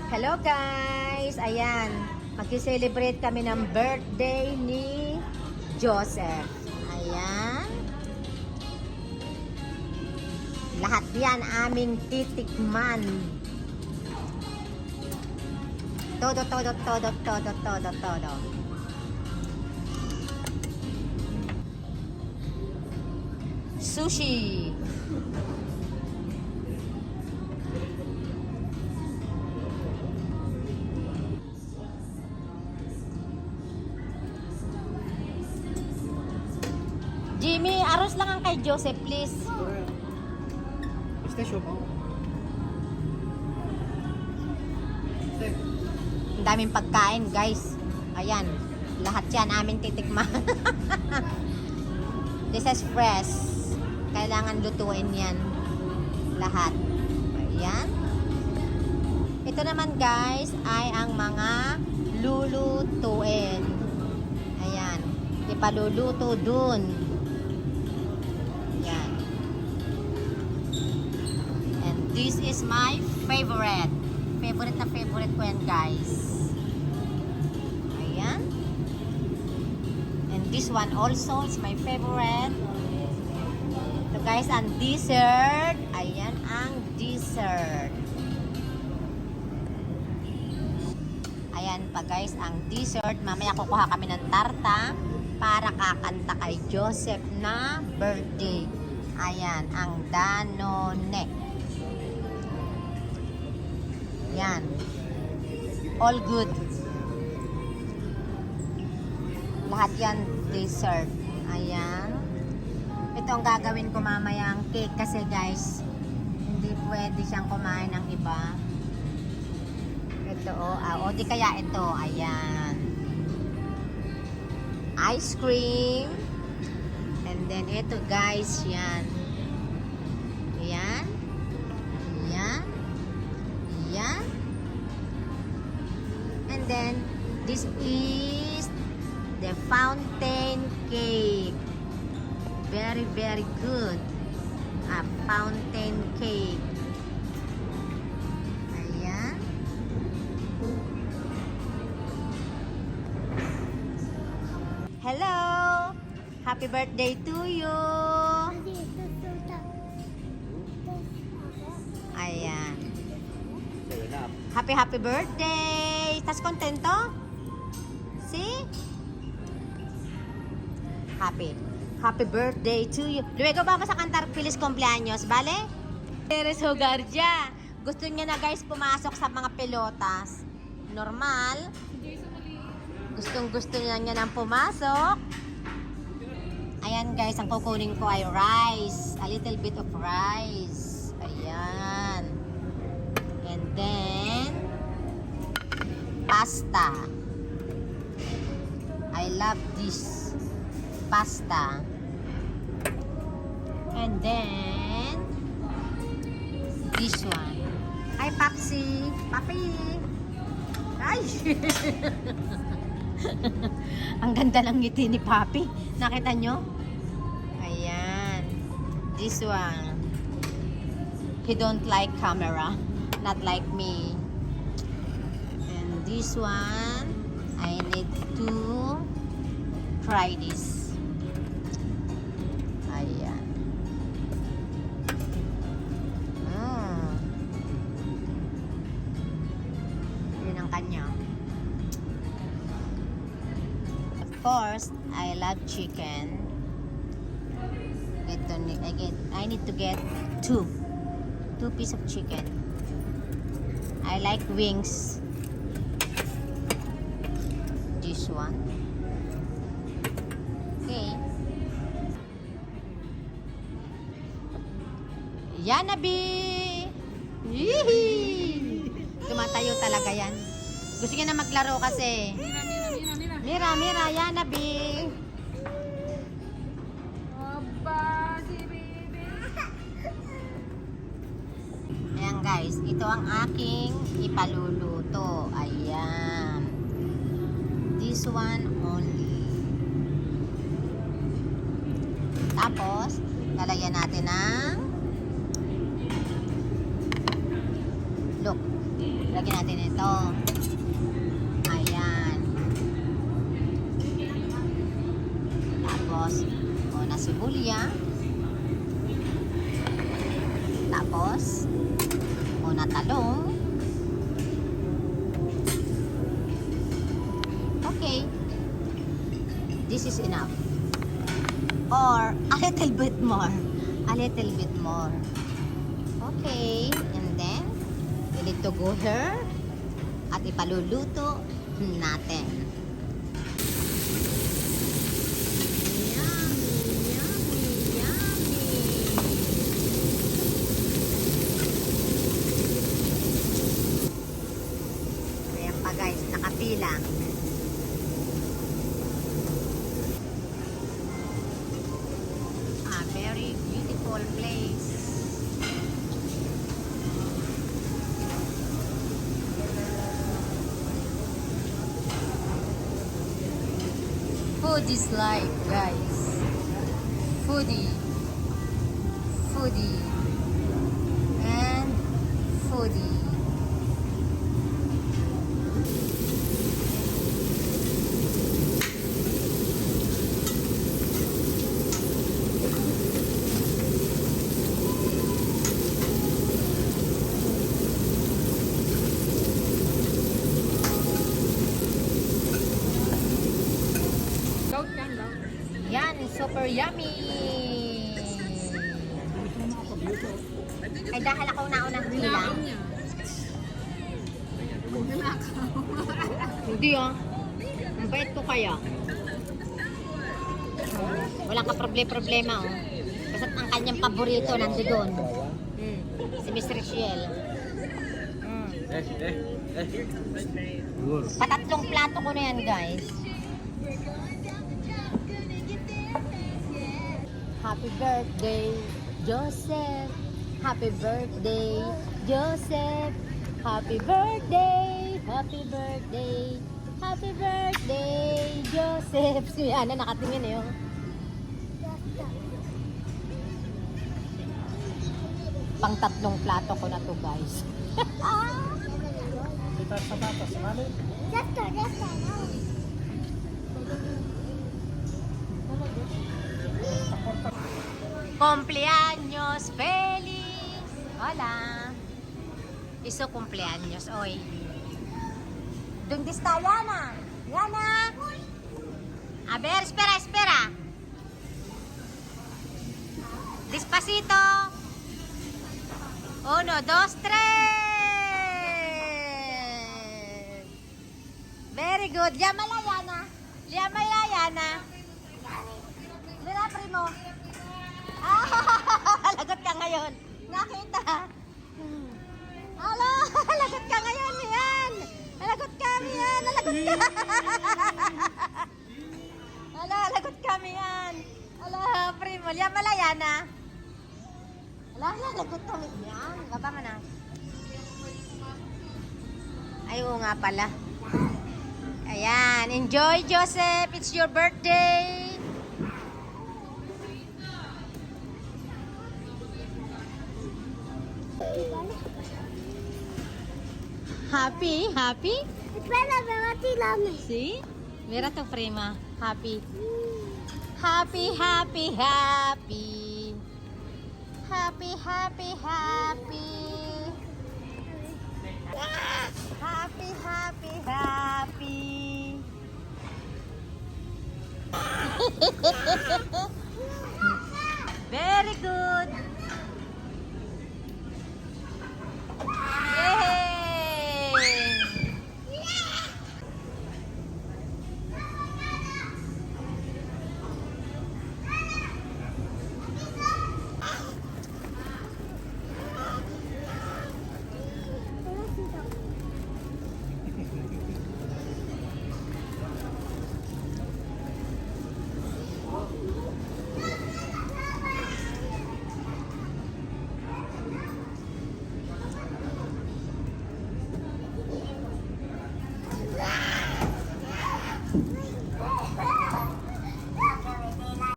Hello guys! Ayan, mag-celebrate kami ng birthday ni Joseph. Ayan. Lahat yan aming titikman. Todo. Sushi. Jimmy, aros lang ang kay Joseph, please. Ang daming pagkain, guys. Ayan, lahat yan amin titikman. This is fresh. Kailangan lutuin yan. Lahat. Ayan. Ito naman, guys, ay ang mga lulutuin. Ayan. Ipaluluto dun. Ayan. And this is my favorite. Favorite na favorite ko yan, guys. Ayan. And this one also is my favorite. So guys, ang dessert. Ayan ang dessert. Ayan pa guys, ang dessert. Mamaya kukuha kami ng tarta para kakanta kay Joseph na birthday. Ayan, ang Danone. Yan. All good. Lahat yan dessert. Ayan. Ito ang gagawin ko mamaya ang cake kasi guys, hindi pwede siyang kumain ng iba. Ito o di kaya ito. Ayan. Ice cream. And then ito guys, yan. Ayan. Ayan. Ayan. And then this is the fountain cake. Very, very good. A fountain cake. Ayan. Hello! Happy birthday to you! Ayan. Happy birthday! ¿Estás contento? ¿Sí? Happy birthday to you. Luego vamos a cantar Feliz Cumpleaños, ¿vale? Eres Hogardia. Gusto niya na guys pumasok sa mga pelotas. Normal. Gusto niya nang pumasok. Ayan guys, ang kukunin ko ay rice. A little bit of rice. Ayan. And then pasta. I love this pasta. And then this one. Hi Papsi. Papi. Ay. Ang ganda ng ngiti ni Papi. Nakita nyo? Ayan. This one. He don't like camera. Not like me. And this one, I need to try this. Ayan. Yun ang kanya. Of course, I love chicken. I need to get two pieces of chicken. I like wings. This one. Okay. Yanabi! Yee! Tumatayo talaga yan. Gusto niya na maglaro kasi. Mira, Yanabi! Ayan guys, ito ang aking ipaluluto. Ayan. This one only. Tapos, lalagyan natin ng look. Lagyan natin ito. Ayan. Tapos, una sibulya. Tapos, una talong. Okay. This is enough. Or, a little bit more. A little bit more. Okay. And then, we need to go here. At ipaluluto natin. Yummy, yummy, yummy. Ayan pa guys, nakapila. A very beautiful place. Food is life, guys. Foodie. Foodie. And foodie. Yan, super yummy! Ay, dahil ako naunang bilang. Hindi ah. Ang bait ko kaya. Walang ka-problema oh. Basta't ang kanyang paborito nandoon. Si Miss Richelle. Patatlong plato ko na yan guys. Happy birthday, Joseph. Happy birthday, Joseph. Happy birthday, happy birthday, happy birthday, Joseph. Si Ana nakatingin eh. Pang tatlong plato ko na to guys. Cumpleaños feliz. Hola. Iso cumpleaños hoy. ¿Dónde está Yana? Yana. A ver, espera, espera. Despacito. 1, 2, 3. Very good. Llámala Yana. Llámala Yana. Mira, primo. Lagot ka ngayon. Nakita. Hala, lagot ka ngayon. Yan. Lagot kami yan. Lagot ka. Hala, lagot kami yan. Hala, primo. Yan pala yan ah. Hala, lagot kami yan. Baba mo na. Ay, oo nga pala. Ayan. Enjoy, Joseph. It's your birthday. Happy? Happy? See? Mira to prima. Happy. Happy, happy, happy. Happy, happy, happy.